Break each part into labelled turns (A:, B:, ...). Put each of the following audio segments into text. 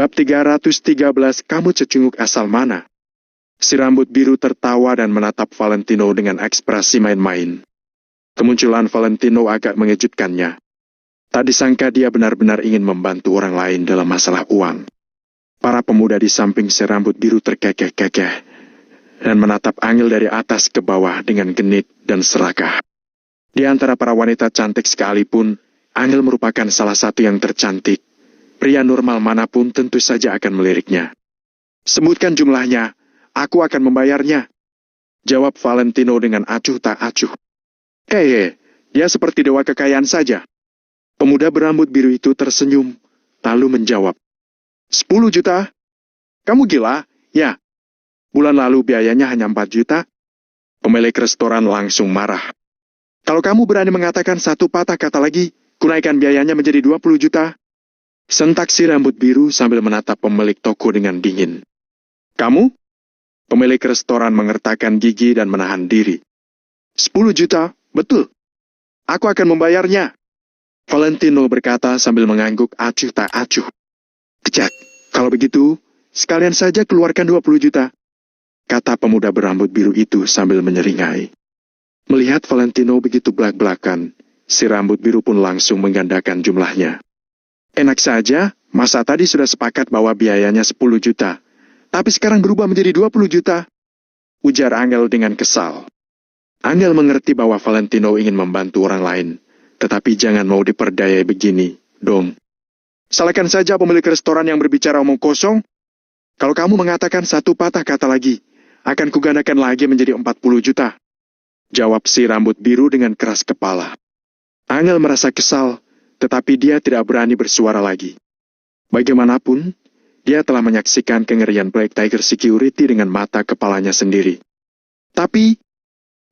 A: Bab 313, kamu cecunguk asal mana? Si rambut biru tertawa dan menatap Valentino dengan ekspresi main-main. Kemunculan Valentino agak mengejutkannya. Tak disangka dia benar-benar ingin membantu orang lain dalam masalah uang. Para pemuda di samping si rambut biru terkekeh-kekeh dan menatap Angel dari atas ke bawah dengan genit dan serakah. Di antara para wanita cantik sekalipun, Angel merupakan salah satu yang tercantik. Pria normal manapun tentu saja akan meliriknya. Sebutkan jumlahnya, aku akan membayarnya. Jawab Valentino dengan acuh tak acuh. Dia seperti dewa kekayaan saja. Pemuda berambut biru itu tersenyum, lalu menjawab. 10 juta? Kamu gila? Ya. Bulan lalu biayanya hanya 4 juta. Pemilik restoran langsung marah. Kalau kamu berani mengatakan satu patah kata lagi, kunaikkan biayanya menjadi 20 juta. Sentak si rambut biru sambil menatap pemilik toko dengan dingin. Kamu? Pemilik restoran mengertakkan gigi dan menahan diri. 10 juta, betul. Aku akan membayarnya. Valentino berkata sambil mengangguk acuh tak acuh. Kejak, kalau begitu, sekalian saja keluarkan 20 juta. Kata pemuda berambut biru itu sambil menyeringai. Melihat Valentino begitu belak-belakan, si rambut biru pun langsung menggandakan jumlahnya. Enak saja, masa tadi sudah sepakat bahwa biayanya 10 juta, tapi sekarang berubah menjadi 20 juta. Ujar Angel dengan kesal. Angel mengerti bahwa Valentino ingin membantu orang lain, tetapi jangan mau diperdayai begini, dong. Salahkan saja pemilik restoran yang berbicara omong kosong. Kalau kamu mengatakan satu patah kata lagi, akan kugandakan lagi menjadi 40 juta. Jawab si rambut biru dengan keras kepala. Angel merasa kesal, tetapi dia tidak berani bersuara lagi. Bagaimanapun, dia telah menyaksikan kengerian Black Tiger Security dengan mata kepalanya sendiri. Tapi,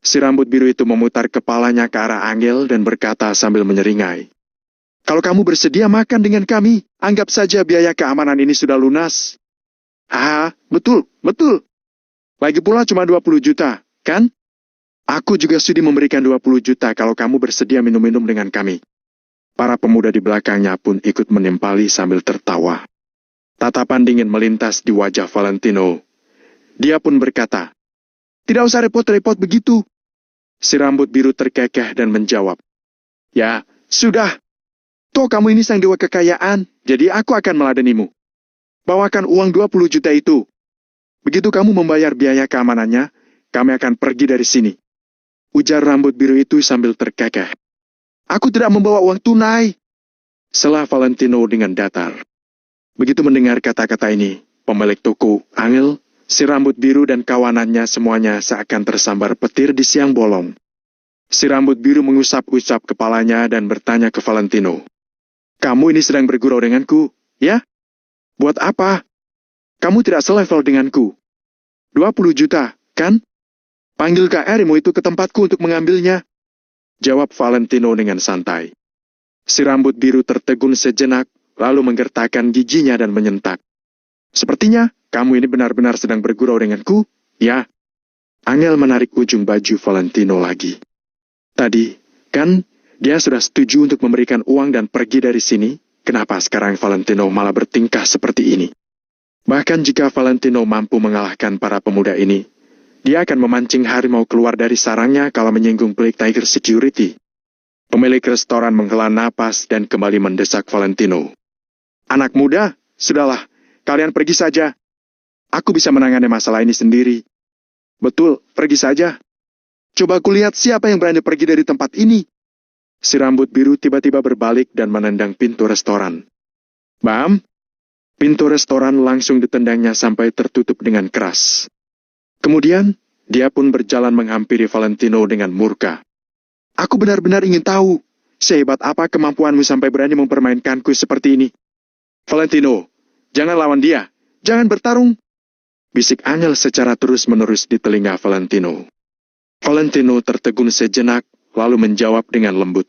A: si rambut biru itu memutar kepalanya ke arah Angel dan berkata sambil menyeringai. Kalau kamu bersedia makan dengan kami, anggap saja biaya keamanan ini sudah lunas. Betul. Lagi pula cuma 20 juta, kan? Aku juga sudi memberikan 20 juta kalau kamu bersedia minum-minum dengan kami. Para pemuda di belakangnya pun ikut menimpali sambil tertawa. Tatapan dingin melintas di wajah Valentino. Dia pun berkata, tidak usah repot-repot begitu. Si rambut biru terkekeh dan menjawab, ya, sudah. Toh kamu ini sang dewa kekayaan, jadi aku akan meladenimu. Bawakan uang 20 juta itu. Begitu kamu membayar biaya keamanannya, kami akan pergi dari sini. Ujar rambut biru itu sambil terkekeh. Aku tidak membawa uang tunai. Sela Valentino dengan datar. Begitu mendengar kata-kata ini, pemilik toko, Angel, si rambut biru dan kawanannya semuanya seakan tersambar petir di siang bolong. Si rambut biru mengusap-usap kepalanya dan bertanya ke Valentino. Kamu ini sedang bergurau denganku, ya? Buat apa? Kamu tidak selevel denganku. 20 juta, kan? Panggil KRmu itu ke tempatku untuk mengambilnya. Jawab Valentino dengan santai. Si rambut biru tertegun sejenak, lalu menggertakkan giginya dan menyentak. Sepertinya, kamu ini benar-benar sedang bergurau denganku, ya? Angel menarik ujung baju Valentino lagi. Tadi, kan, dia sudah setuju untuk memberikan uang dan pergi dari sini, kenapa sekarang Valentino malah bertingkah seperti ini? Bahkan jika Valentino mampu mengalahkan para pemuda ini, dia akan memancing harimau keluar dari sarangnya kalau menyinggung Black Tiger Security. Pemilik restoran menghela napas dan kembali mendesak Valentino. Anak muda, sudahlah, kalian pergi saja. Aku bisa menangani masalah ini sendiri. Betul, pergi saja. Coba kulihat siapa yang berani pergi dari tempat ini. Si rambut biru tiba-tiba berbalik dan menendang pintu restoran. Bam! Pintu restoran langsung ditendangnya sampai tertutup dengan keras. Kemudian, dia pun berjalan menghampiri Valentino dengan murka. Aku benar-benar ingin tahu, sehebat apa kemampuanmu sampai berani mempermainkanku seperti ini. Valentino, jangan lawan dia, jangan bertarung. Bisik Angel secara terus-menerus di telinga Valentino. Valentino tertegun sejenak, lalu menjawab dengan lembut.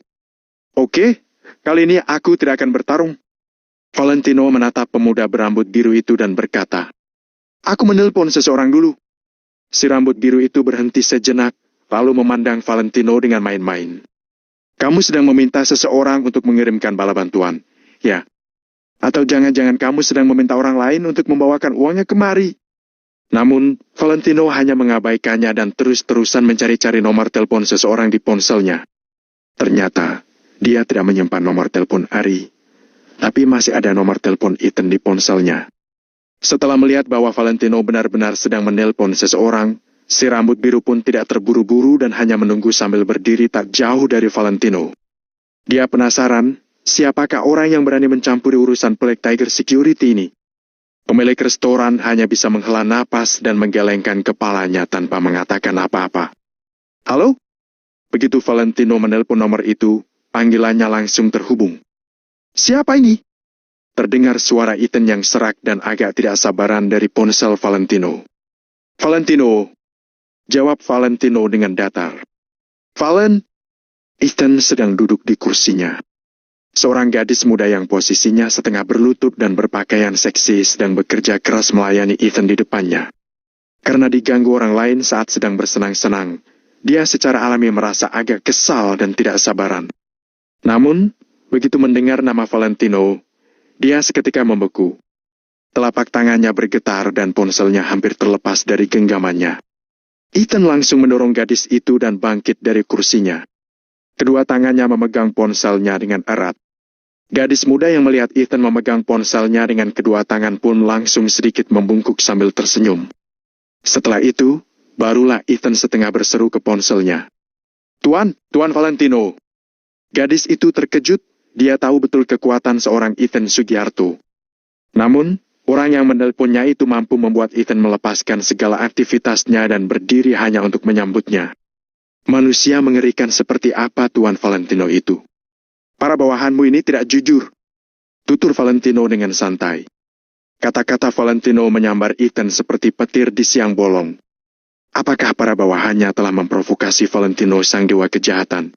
A: Oke, kali ini aku tidak akan bertarung. Valentino menatap pemuda berambut biru itu dan berkata, aku menelpon seseorang dulu. Si rambut biru itu berhenti sejenak, lalu memandang Valentino dengan main-main. Kamu sedang meminta seseorang untuk mengirimkan bala bantuan, ya? Atau jangan-jangan kamu sedang meminta orang lain untuk membawakan uangnya kemari? Namun, Valentino hanya mengabaikannya dan terus-terusan mencari-cari nomor telepon seseorang di ponselnya. Ternyata, dia tidak menyimpan nomor telepon Ari, tapi masih ada nomor telepon Ethan di ponselnya. Setelah melihat bahwa Valentino benar-benar sedang menelpon seseorang, si rambut biru pun tidak terburu-buru dan hanya menunggu sambil berdiri tak jauh dari Valentino. Dia penasaran, siapakah orang yang berani mencampuri urusan Black Tiger Security ini? Pemilik restoran hanya bisa menghela napas dan menggelengkan kepalanya tanpa mengatakan apa-apa. Halo? Begitu Valentino menelpon nomor itu, panggilannya langsung terhubung. Siapa ini? Terdengar suara Ethan yang serak dan agak tidak sabaran dari ponsel Valentino. Valentino, jawab Valentino dengan datar. Valen? Ethan sedang duduk di kursinya. Seorang gadis muda yang posisinya setengah berlutut dan berpakaian seksi sedang bekerja keras melayani Ethan di depannya. Karena diganggu orang lain saat sedang bersenang-senang, dia secara alami merasa agak kesal dan tidak sabaran. Namun, begitu mendengar nama Valentino, dia seketika membeku. Telapak tangannya bergetar dan ponselnya hampir terlepas dari genggamannya. Ethan langsung mendorong gadis itu dan bangkit dari kursinya. Kedua tangannya memegang ponselnya dengan erat. Gadis muda yang melihat Ethan memegang ponselnya dengan kedua tangan pun langsung sedikit membungkuk sambil tersenyum. Setelah itu, barulah Ethan setengah berseru ke ponselnya. Tuan Valentino. Gadis itu terkejut, dia tahu betul kekuatan seorang Ethan Sugiarto. Namun, orang yang menelponnya itu mampu membuat Ethan melepaskan segala aktivitasnya dan berdiri hanya untuk menyambutnya. Manusia mengerikan seperti apa Tuan Valentino itu? Para bawahanmu ini tidak jujur. Tutur Valentino dengan santai. Kata-kata Valentino menyambar Ethan seperti petir di siang bolong. Apakah para bawahannya telah memprovokasi Valentino sang dewa kejahatan?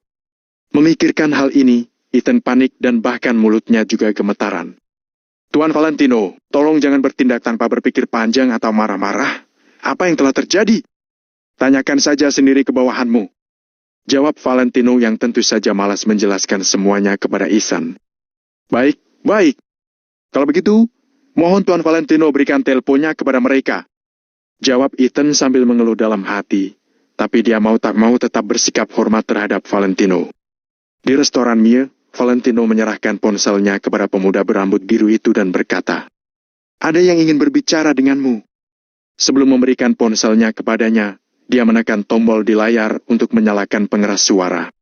A: Memikirkan hal ini, Ethan panik dan bahkan mulutnya juga gemetaran. Tuan Valentino, tolong jangan bertindak tanpa berpikir panjang atau marah-marah. Apa yang telah terjadi? Tanyakan saja sendiri ke bawahanmu. Jawab Valentino yang tentu saja malas menjelaskan semuanya kepada Ethan. Baik. Kalau begitu, mohon Tuan Valentino berikan teleponnya kepada mereka. Jawab Ethan sambil mengeluh dalam hati, tapi dia mau tak mau tetap bersikap hormat terhadap Valentino. Di restoran Mie, Valentino menyerahkan ponselnya kepada pemuda berambut biru itu dan berkata, ada yang ingin berbicara denganmu. Sebelum memberikan ponselnya kepadanya, dia menekan tombol di layar untuk menyalakan pengeras suara.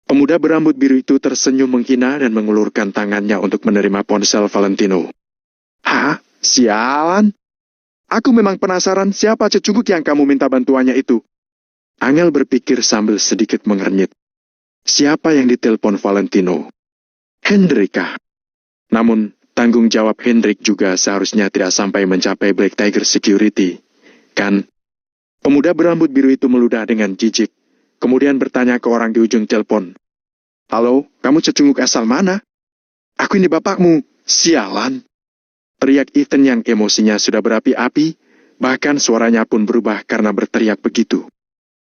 A: Pemuda berambut biru itu tersenyum menghina dan mengulurkan tangannya untuk menerima ponsel Valentino. Hah? Sialan? Aku memang penasaran siapa cecunguk yang kamu minta bantuannya itu. Angel berpikir sambil sedikit mengernyit. Siapa yang ditelepon Valentino? Hendrika. Namun, tanggung jawab Hendrik juga seharusnya tidak sampai mencapai Black Tiger Security, kan? Pemuda berambut biru itu meludah dengan jijik, kemudian bertanya ke orang di ujung telepon. Halo, kamu cecunguk asal mana? Aku ini bapakmu, sialan. Teriak Ethan yang emosinya sudah berapi-api, bahkan suaranya pun berubah karena berteriak begitu.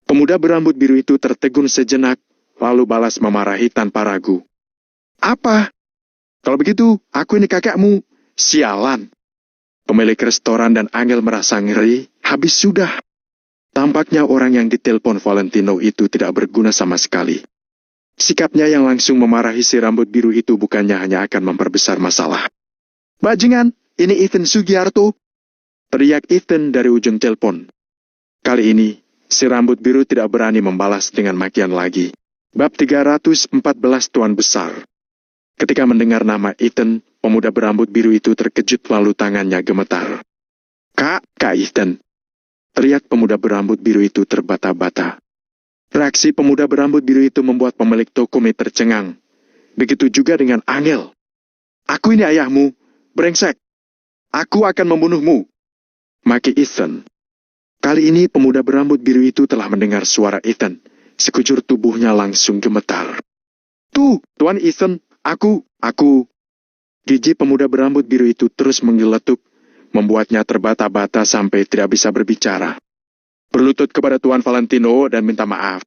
A: Pemuda berambut biru itu tertegun sejenak, lalu balas memarahi tanpa ragu. Apa? Kalau begitu, aku ini kakakmu, sialan. Pemilik restoran dan Angel merasa ngeri, habis sudah. Tampaknya orang yang ditelepon Valentino itu tidak berguna sama sekali. Sikapnya yang langsung memarahi si rambut biru itu bukannya hanya akan memperbesar masalah. Bajingan, ini Ethan Sugiarto. Teriak Ethan dari ujung telepon. Kali ini, si rambut biru tidak berani membalas dengan makian lagi. Bab 314 Tuan Besar. Ketika mendengar nama Ethan, pemuda berambut biru itu terkejut lalu tangannya gemetar. Kak Ethan. Teriak pemuda berambut biru itu terbata-bata. Reaksi pemuda berambut biru itu membuat pemilik toko mie tercengang. Begitu juga dengan Angel. Aku ini ayahmu, brengsek. Aku akan membunuhmu. Maki Ethan. Kali ini pemuda berambut biru itu telah mendengar suara Ethan. Sekujur tubuhnya langsung gemetar. Tuh, Tuan Ethan, aku. Gigi pemuda berambut biru itu terus menggeletuk, membuatnya terbata-bata sampai tidak bisa berbicara. Berlutut kepada Tuan Valentino dan minta maaf.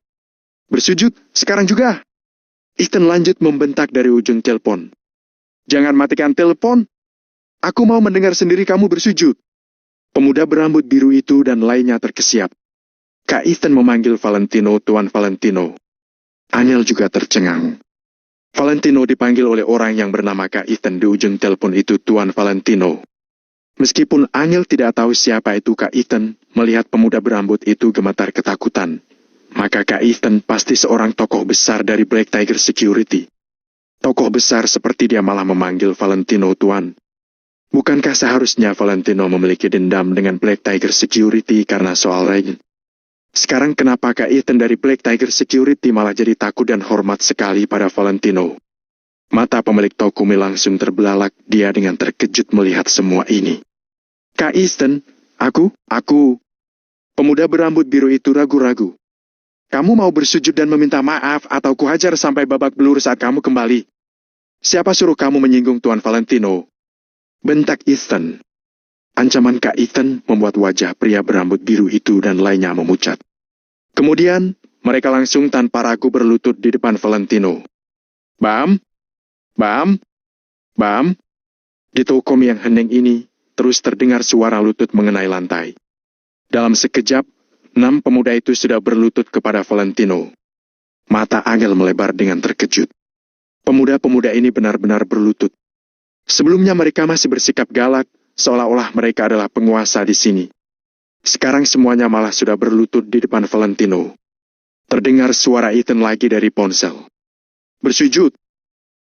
A: Bersujud, sekarang juga. Ethan lanjut membentak dari ujung telepon. Jangan matikan telepon, Aku mau mendengar sendiri kamu bersujud. Pemuda berambut biru itu dan lainnya terkesiap. Kak Ethan memanggil Valentino Tuan Valentino. Angel juga tercengang. Valentino dipanggil oleh orang yang bernama Kak Ethan di ujung telepon itu Tuan Valentino. Meskipun Angel tidak tahu siapa itu Kak Ethan, melihat pemuda berambut itu gemetar ketakutan. Maka Kak Ethan pasti seorang tokoh besar dari Black Tiger Security. Tokoh besar seperti dia malah memanggil Valentino Tuan. Bukankah seharusnya Valentino memiliki dendam dengan Black Tiger Security karena soal Reagan? Sekarang kenapa Kak Ethan dari Black Tiger Security malah jadi takut dan hormat sekali pada Valentino? Mata pemilik toko mie langsung terbelalak, dia dengan terkejut melihat semua ini. Kak Ethan, aku. Pemuda berambut biru itu ragu-ragu. Kamu mau bersujud dan meminta maaf atau kuhajar sampai babak belur saat kamu kembali? Siapa suruh kamu menyinggung Tuan Valentino? Bentak Ethan. Ancaman Kak Ethan membuat wajah pria berambut biru itu dan lainnya memucat. Kemudian, mereka langsung tanpa ragu berlutut di depan Valentino. Bam! Di toko mie yang hening ini, terus terdengar suara lutut mengenai lantai. Dalam sekejap, 6 pemuda itu sudah berlutut kepada Valentino. Mata Angel melebar dengan terkejut. Pemuda-pemuda ini benar-benar berlutut. Sebelumnya mereka masih bersikap galak, seolah-olah mereka adalah penguasa di sini. Sekarang semuanya malah sudah berlutut di depan Valentino. Terdengar suara Ethan lagi dari ponsel. Bersujud.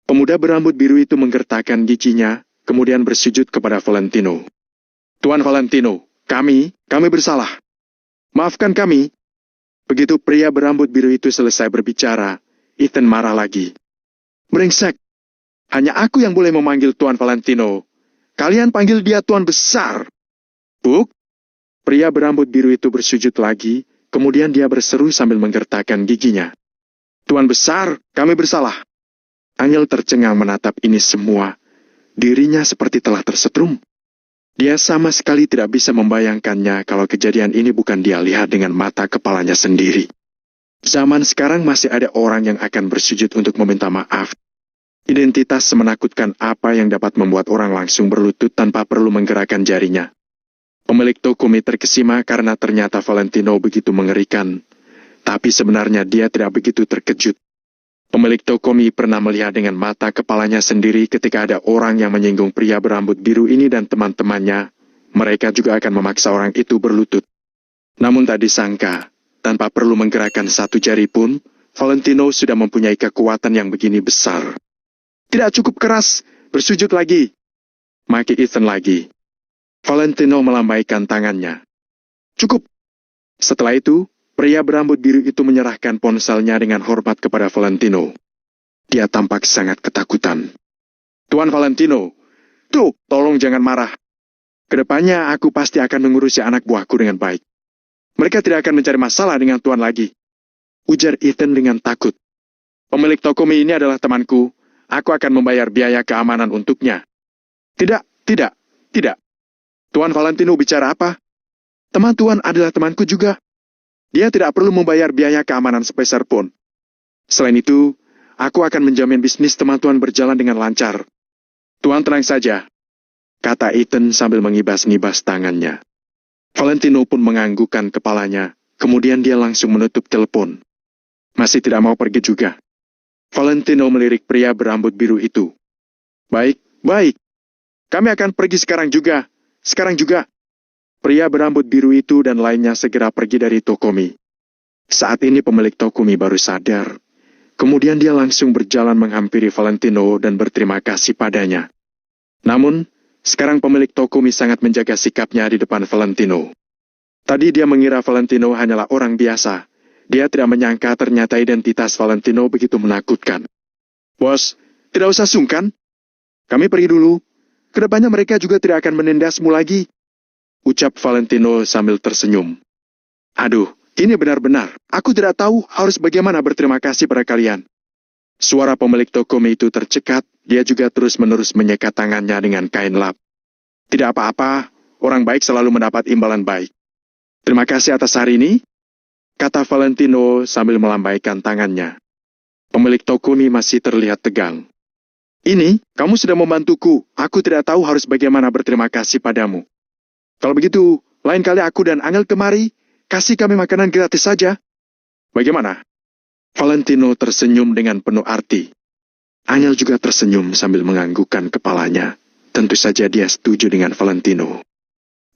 A: Pemuda berambut biru itu menggertakkan giginya, kemudian bersujud kepada Valentino. Tuan Valentino, kami bersalah. Maafkan kami. Begitu pria berambut biru itu selesai berbicara, Ethan marah lagi. Brengsek. Hanya aku yang boleh memanggil Tuan Valentino. Kalian panggil dia Tuan Besar. Buk. Pria berambut biru itu bersujud lagi, kemudian dia berseru sambil menggertakkan giginya. Tuan Besar, kami bersalah. Angel tercengang menatap ini semua. Dirinya seperti telah tersetrum. Dia sama sekali tidak bisa membayangkannya kalau kejadian ini bukan dia lihat dengan mata kepalanya sendiri. Zaman sekarang masih ada orang yang akan bersujud untuk meminta maaf. Identitas semenakutkan apa yang dapat membuat orang langsung berlutut tanpa perlu menggerakkan jarinya. Pemilik toko mie terkesima karena ternyata Valentino begitu mengerikan. Tapi sebenarnya dia tidak begitu terkejut. Pemilik toko mie pernah melihat dengan mata kepalanya sendiri ketika ada orang yang menyinggung pria berambut biru ini dan teman-temannya. Mereka juga akan memaksa orang itu berlutut. Namun tak disangka, tanpa perlu menggerakkan satu jari pun, Valentino sudah mempunyai kekuatan yang begini besar. Tidak cukup keras, bersujud lagi. Maki Ethan lagi. Valentino melambaikan tangannya. Cukup. Setelah itu, pria berambut biru itu menyerahkan ponselnya dengan hormat kepada Valentino. Dia tampak sangat ketakutan. Tuan Valentino, tolong jangan marah. Kedepannya aku pasti akan mengurusi anak buahku dengan baik. Mereka tidak akan mencari masalah dengan Tuan lagi. Ujar Ethan dengan takut. Pemilik toko mie ini adalah temanku. Aku akan membayar biaya keamanan untuknya. Tidak. Tuan Valentino bicara apa? Teman Tuan adalah temanku juga. Dia tidak perlu membayar biaya keamanan sepeser pun. Selain itu, aku akan menjamin bisnis teman Tuan berjalan dengan lancar. Tuan tenang saja, kata Ethan sambil mengibas-ngibas tangannya. Valentino pun menganggukkan kepalanya, kemudian dia langsung menutup telepon. Masih tidak mau pergi juga. Valentino melirik pria berambut biru itu. Baik. Kami akan pergi sekarang juga. Pria berambut biru itu dan lainnya segera pergi dari toko mie. Saat ini pemilik toko mie baru sadar. Kemudian dia langsung berjalan menghampiri Valentino dan berterima kasih padanya. Namun, sekarang pemilik toko mie sangat menjaga sikapnya di depan Valentino. Tadi dia mengira Valentino hanyalah orang biasa. Dia tidak menyangka ternyata identitas Valentino begitu menakutkan. Bos, tidak usah sungkan. Kami pergi dulu. Kedepannya mereka juga tidak akan menindasmu lagi. Ucap Valentino sambil tersenyum. Aduh, ini benar-benar. Aku tidak tahu harus bagaimana berterima kasih pada kalian. Suara pemilik toko mie itu tercekat, dia juga terus-menerus menyekat tangannya dengan kain lap. Tidak apa-apa, orang baik selalu mendapat imbalan baik. Terima kasih atas hari ini, kata Valentino sambil melambaikan tangannya. Pemilik toko mie masih terlihat tegang. Ini, kamu sudah membantuku. Aku tidak tahu harus bagaimana berterima kasih padamu. Kalau begitu, lain kali aku dan Angel kemari, kasih kami makanan gratis saja. Bagaimana? Valentino tersenyum dengan penuh arti. Angel juga tersenyum sambil menganggukkan kepalanya. Tentu saja dia setuju dengan Valentino.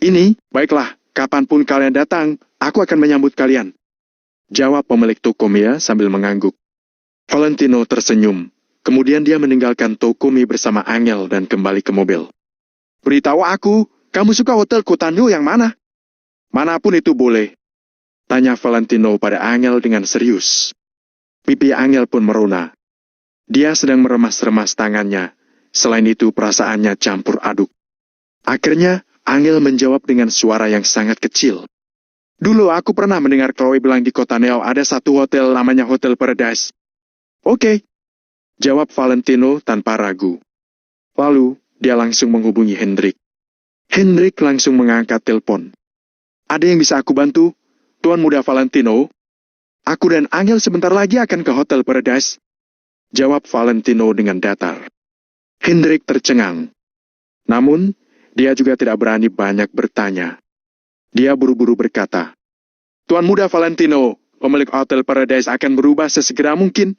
A: Ini, baiklah, kapanpun kalian datang, aku akan menyambut kalian. Jawab pemilik toko mie sambil mengangguk. Valentino tersenyum. Kemudian dia meninggalkan toko mie bersama Angel dan kembali ke mobil. Beritahu aku, kamu suka hotel Cotaneo yang mana? Manapun itu boleh. Tanya Valentino pada Angel dengan serius. Pipi Angel pun merona. Dia sedang meremas-remas tangannya. Selain itu perasaannya campur aduk. Akhirnya, Angel menjawab dengan suara yang sangat kecil. Dulu aku pernah mendengar Chloe bilang di Cotaneo ada satu hotel namanya Hotel Paradise. Oke. Jawab Valentino tanpa ragu. Lalu, dia langsung menghubungi Hendrik. Hendrik langsung mengangkat telepon. Ada yang bisa aku bantu? Tuan Muda Valentino? Aku dan Angel sebentar lagi akan ke Hotel Paradise. Jawab Valentino dengan datar. Hendrik tercengang. Namun, dia juga tidak berani banyak bertanya. Dia buru-buru berkata, Tuan Muda Valentino, pemilik Hotel Paradise akan berubah sesegera mungkin.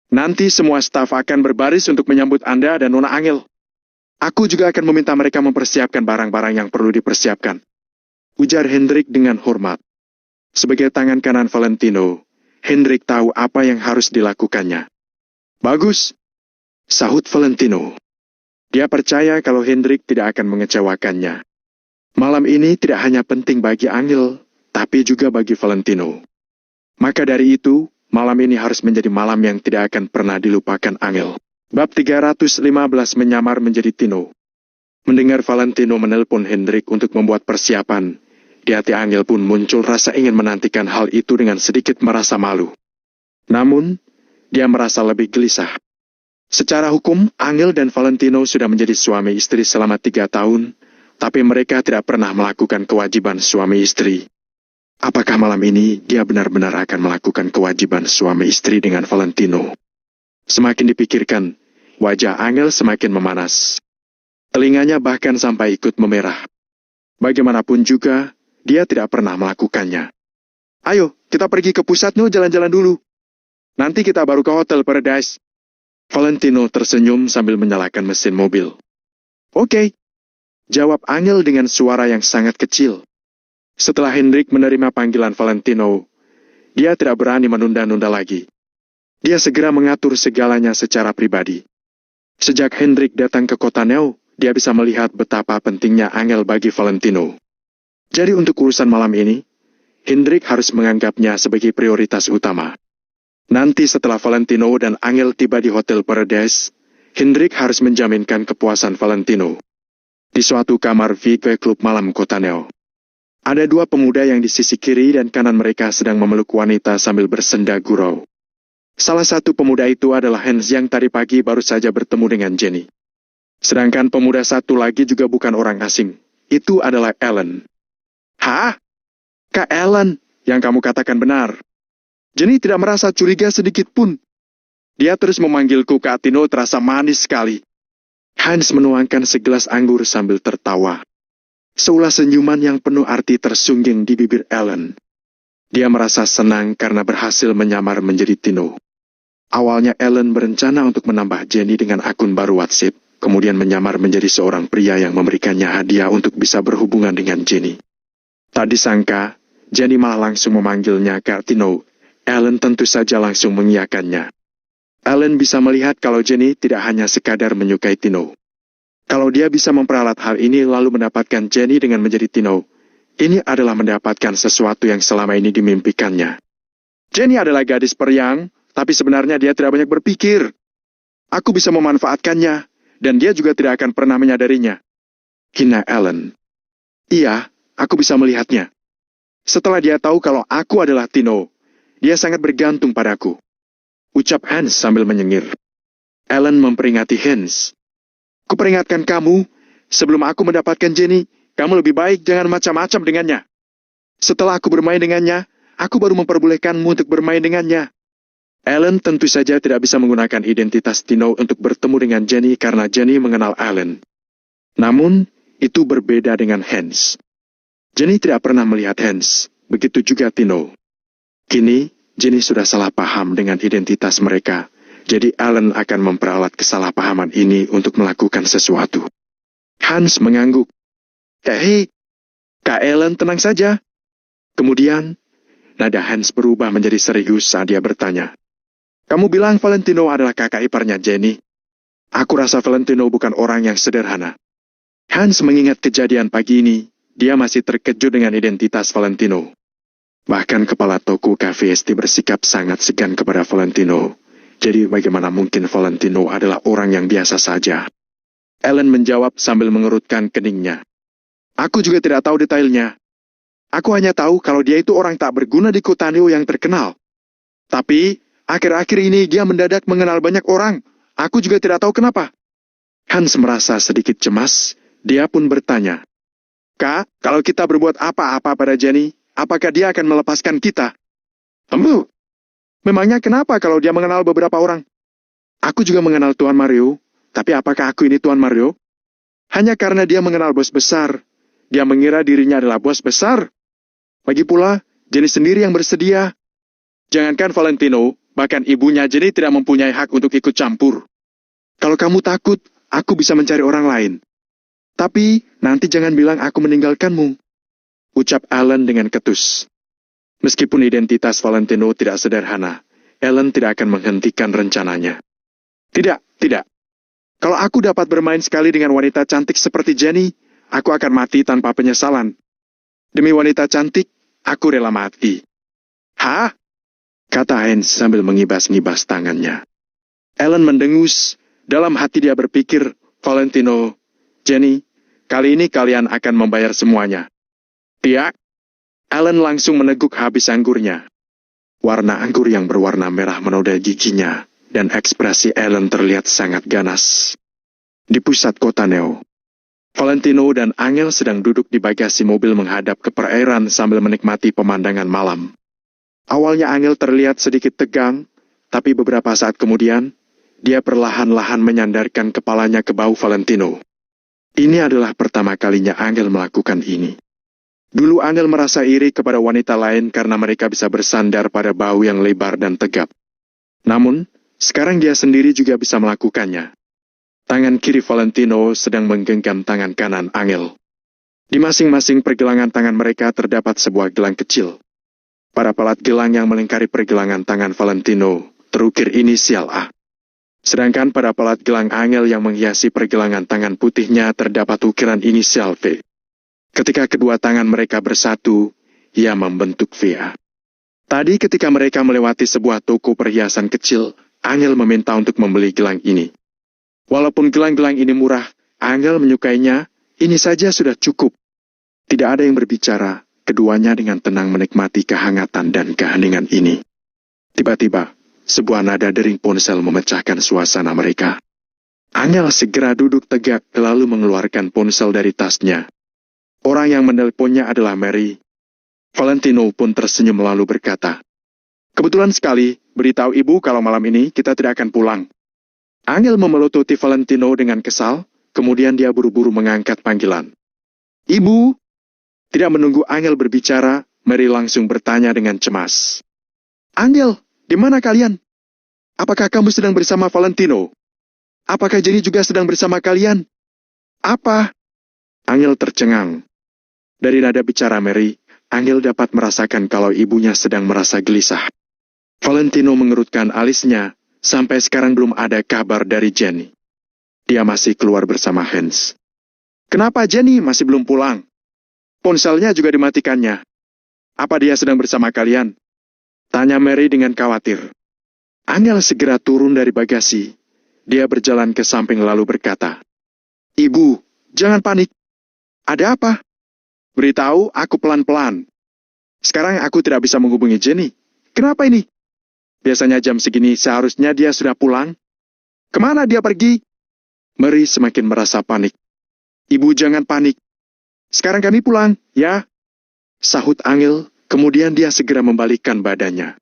A: Nanti semua staf akan berbaris untuk menyambut Anda dan Nona Angel. Aku juga akan meminta mereka mempersiapkan barang-barang yang perlu dipersiapkan. Ujar Hendrik dengan hormat. Sebagai tangan kanan Valentino, Hendrik tahu apa yang harus dilakukannya. Bagus, sahut Valentino. Dia percaya kalau Hendrik tidak akan mengecewakannya. Malam ini tidak hanya penting bagi Angel, tapi juga bagi Valentino. Maka dari itu, malam ini harus menjadi malam yang tidak akan pernah dilupakan Angel. Bab 315 menyamar menjadi Tino. Mendengar Valentino menelpon Hendrik untuk membuat persiapan, di hati Angel pun muncul rasa ingin menantikan hal itu dengan sedikit merasa malu. Namun, dia merasa lebih gelisah. Secara hukum, Angel dan Valentino sudah menjadi suami istri selama 3 tahun, tapi mereka tidak pernah melakukan kewajiban suami istri. Apakah malam ini dia benar-benar akan melakukan kewajiban suami istri dengan Valentino? Semakin dipikirkan, wajah Angel semakin memanas. Telinganya bahkan sampai ikut memerah. Bagaimanapun juga, dia tidak pernah melakukannya. Ayo, kita pergi ke pusatnya jalan-jalan dulu. Nanti kita baru ke Hotel Paradise. Valentino tersenyum sambil menyalakan mesin mobil. Oke, jawab Angel dengan suara yang sangat kecil. Setelah Hendrik menerima panggilan Valentino, dia tidak berani menunda-nunda lagi. Dia segera mengatur segalanya secara pribadi. Sejak Hendrik datang ke Cotaneo, dia bisa melihat betapa pentingnya Angel bagi Valentino. Jadi untuk urusan malam ini, Hendrik harus menganggapnya sebagai prioritas utama. Nanti setelah Valentino dan Angel tiba di Hotel Paradise, Hendrik harus menjaminkan kepuasan Valentino. Di suatu kamar VIP klub malam Cotaneo. Ada 2 pemuda yang di sisi kiri dan kanan mereka sedang memeluk wanita sambil bersenda gurau. Salah satu pemuda itu adalah Hans yang tadi pagi baru saja bertemu dengan Jenny. Sedangkan pemuda satu lagi juga bukan orang asing. Itu adalah Ellen. Hah? Kak Ellen, yang kamu katakan benar. Jenny tidak merasa curiga sedikit pun. Dia terus memanggilku Kak Tino terasa manis sekali. Hans menuangkan segelas anggur sambil tertawa. Seulah senyuman yang penuh arti tersungging di bibir Ellen. Dia merasa senang karena berhasil menyamar menjadi Tino. Awalnya Ellen berencana untuk menambah Jenny dengan akun baru WhatsApp, kemudian menyamar menjadi seorang pria yang memberikannya hadiah untuk bisa berhubungan dengan Jenny. Tak disangka, Jenny malah langsung memanggilnya Kak Tino. Ellen tentu saja langsung mengiyakannya. Ellen bisa melihat kalau Jenny tidak hanya sekadar menyukai Tino. Kalau dia bisa memperalat hal ini lalu mendapatkan Jenny dengan menjadi Tino, ini adalah mendapatkan sesuatu yang selama ini dimimpikannya. Jenny adalah gadis periang, tapi sebenarnya dia tidak banyak berpikir. Aku bisa memanfaatkannya, dan dia juga tidak akan pernah menyadarinya. Hina Ellen. Iya, aku bisa melihatnya. Setelah dia tahu kalau aku adalah Tino, dia sangat bergantung padaku. Ucap Hans sambil menyengir. Ellen memperingati Hans. Kuperingatkan kamu, sebelum aku mendapatkan Jenny, kamu lebih baik jangan macam-macam dengannya. Setelah aku bermain dengannya, aku baru memperbolehkanmu untuk bermain dengannya. Alan tentu saja tidak bisa menggunakan identitas Tino untuk bertemu dengan Jenny karena Jenny mengenal Alan. Namun, itu berbeda dengan Hans. Jenny tidak pernah melihat Hans, begitu juga Tino. Kini, Jenny sudah salah paham dengan identitas mereka, jadi Alan akan memperalat kesalahpahaman ini untuk melakukan sesuatu. Hans mengangguk. Hei, Kak Alan tenang saja. Kemudian, nada Hans berubah menjadi serius saat dia bertanya. Kamu bilang Valentino adalah kakak iparnya Jenny. Aku rasa Valentino bukan orang yang sederhana. Hans mengingat kejadian pagi ini, dia masih terkejut dengan identitas Valentino. Bahkan kepala toko Cafe Esti bersikap sangat segan kepada Valentino. Jadi bagaimana mungkin Valentino adalah orang yang biasa saja? Alan menjawab sambil mengerutkan keningnya. Aku juga tidak tahu detailnya. Aku hanya tahu kalau dia itu orang tak berguna di kota Neo yang terkenal. Tapi, akhir-akhir ini dia mendadak mengenal banyak orang. Aku juga tidak tahu kenapa. Hans merasa sedikit cemas. Dia pun bertanya. Kak, kalau kita berbuat apa-apa pada Jenny, apakah dia akan melepaskan kita? Memangnya kenapa kalau dia mengenal beberapa orang? Aku juga mengenal Tuan Mario, tapi apakah aku ini Tuan Mario? Hanya karena dia mengenal bos besar. Dia mengira dirinya adalah bos besar. Lagi pula, Jenny sendiri yang bersedia. Jangankan Valentino, bahkan ibunya Jenny tidak mempunyai hak untuk ikut campur. Kalau kamu takut, aku bisa mencari orang lain. Tapi, nanti jangan bilang aku meninggalkanmu. Ucap Alan dengan ketus. Meskipun identitas Valentino tidak sederhana, Alan tidak akan menghentikan rencananya. Tidak. Kalau aku dapat bermain sekali dengan wanita cantik seperti Jenny, aku akan mati tanpa penyesalan. Demi wanita cantik, aku rela mati. Hah? Kata Hans sambil mengibas-ngibas tangannya. Alan mendengus. Dalam hati dia berpikir, Valentino, Jenny, kali ini kalian akan membayar semuanya. Tidak. Alan langsung meneguk habis anggurnya. Warna anggur yang berwarna merah menodai giginya, dan ekspresi Alan terlihat sangat ganas. Di pusat kota Neo, Valentino dan Angel sedang duduk di bagasi mobil menghadap ke perairan sambil menikmati pemandangan malam. Awalnya Angel terlihat sedikit tegang, tapi beberapa saat kemudian, dia perlahan-lahan menyandarkan kepalanya ke bahu Valentino. Ini adalah pertama kalinya Angel melakukan ini. Dulu Angel merasa iri kepada wanita lain karena mereka bisa bersandar pada bahu yang lebar dan tegap. Namun, sekarang dia sendiri juga bisa melakukannya. Tangan kiri Valentino sedang menggenggam tangan kanan Angel. Di masing-masing pergelangan tangan mereka terdapat sebuah gelang kecil. Pada pelat gelang yang melingkari pergelangan tangan Valentino terukir inisial A. Sedangkan pada pelat gelang Angel yang menghiasi pergelangan tangan putihnya terdapat ukiran inisial V. Ketika kedua tangan mereka bersatu, ia membentuk VA. Tadi ketika mereka melewati sebuah toko perhiasan kecil, Angel meminta untuk membeli gelang ini. Walaupun gelang-gelang ini murah, Angel menyukainya, ini saja sudah cukup. Tidak ada yang berbicara, keduanya dengan tenang menikmati kehangatan dan keheningan ini. Tiba-tiba, sebuah nada dering ponsel memecahkan suasana mereka. Angel segera duduk tegak lalu mengeluarkan ponsel dari tasnya. Orang yang menelponnya adalah Mary. Valentino pun tersenyum lalu berkata, "Kebetulan sekali, beritahu ibu kalau malam ini kita tidak akan pulang." Angel memelototi Valentino dengan kesal, kemudian dia buru-buru mengangkat panggilan. "Ibu!" Tidak menunggu Angel berbicara, Mary langsung bertanya dengan cemas. "Angel, di mana kalian? Apakah kamu sedang bersama Valentino? Apakah Jenny juga sedang bersama kalian?" "Apa?" Angel tercengang. Dari nada bicara Mary, Angel dapat merasakan kalau ibunya sedang merasa gelisah. Valentino mengerutkan alisnya, sampai sekarang belum ada kabar dari Jenny. Dia masih keluar bersama Hans. "Kenapa Jenny masih belum pulang? Ponselnya juga dimatikannya. Apa dia sedang bersama kalian?" Tanya Mary dengan khawatir. Angel segera turun dari bagasi. Dia berjalan ke samping lalu berkata, "Ibu, jangan panik. Ada apa? Beritahu aku pelan-pelan. Sekarang aku tidak bisa menghubungi Jenny. Kenapa ini? Biasanya jam segini seharusnya dia sudah pulang. Kemana dia pergi?" Mary semakin merasa panik. "Ibu jangan panik. Sekarang kami pulang, ya?" Sahut Angel, kemudian dia segera membalikkan badannya.